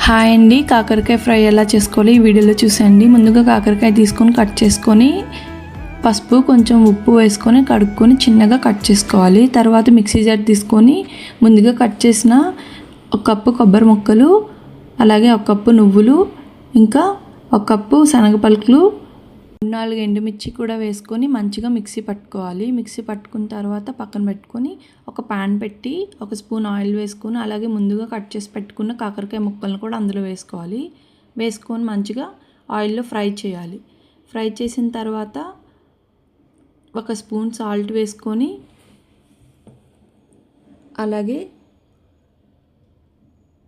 Hi అండి, కాకరకాయ fry ఎలా చేసుకోవాలి ఈ వీడియోలో చూసేయండి. ముందుగా కాకరకాయ తీసుకొని కట్ చేసుకొని పసుపు కొంచెం ఉప్పు వేసుకొని కడుక్కొని చిన్నగా కట్ చేసుకోవాలి. తర్వాత మిక్సీ జార్ తీసుకొని ముందుగా కట్ చేసిన ఒక కప్పు కొబ్బరి ముక్కలు, అలాగే ఒక కప్పు నువ్వులు, ఇంకా ఒక కప్పు శనగ పలుకులు, 4 ఎండుమిర్చి కూడా వేసుకొని మంచిగా మిక్సీ పట్టుకోవాలి. మిక్సీ పట్టుకున్న తర్వాత పక్కన పెట్టుకొని ఒక పాన్ పెట్టి ఒక స్పూన్ ఆయిల్ వేసుకొని అలాగే ముందుగా కట్ చేసి పెట్టుకున్న కాకరకాయ ముక్కలను కూడా అందులో వేసుకోవాలి. వేసుకొని మంచిగా ఆయిల్లో ఫ్రై చేయాలి. ఫ్రై చేసిన తర్వాత ఒక స్పూన్ సాల్ట్ వేసుకొని అలాగే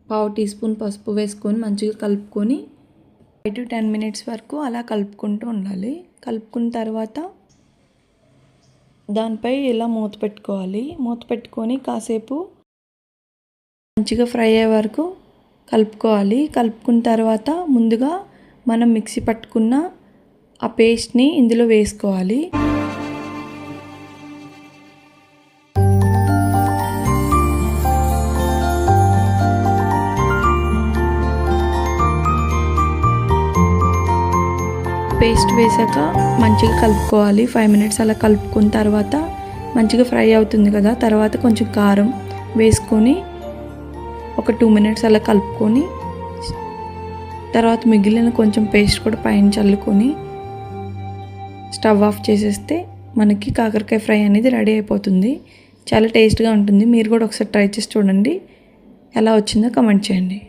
1/2 టీ స్పూన్ పసుపు వేసుకొని మంచిగా కలుపుకొని 5 to 10 minutes వరకు అలా కలుపుకుంటూ ఉండాలి. కలుపుకున్న తర్వాత దానిపై ఇలా మూత పెట్టుకోవాలి. మూత పెట్టుకొని కాసేపు మంచిగా ఫ్రై అయ్యే వరకు కలుపుకోవాలి. కలుపుకున్న తర్వాత ముందుగా మనం మిక్సీ పట్టుకున్న ఆ పేస్ట్ని ఇందులో వేసుకోవాలి. పేస్ట్ వేసాక మంచిగా కలుపుకోవాలి. 5 minutes అలా కలుపుకున్న తర్వాత మంచిగా ఫ్రై అవుతుంది కదా. తర్వాత కొంచెం కారం వేసుకొని ఒక 2 minutes అలా కలుపుకొని తర్వాత మిగిలిన కొంచెం పేస్ట్ కూడా పైన చల్లుకొని స్టవ్ ఆఫ్ చేసేస్తే మనకి కాకరకాయ ఫ్రై అనేది రెడీ అయిపోతుంది. చాలా టేస్ట్గా ఉంటుంది. మీరు కూడా ఒకసారి ట్రై చేసి చూడండి. ఎలా వచ్చిందో కామెంట్ చేయండి.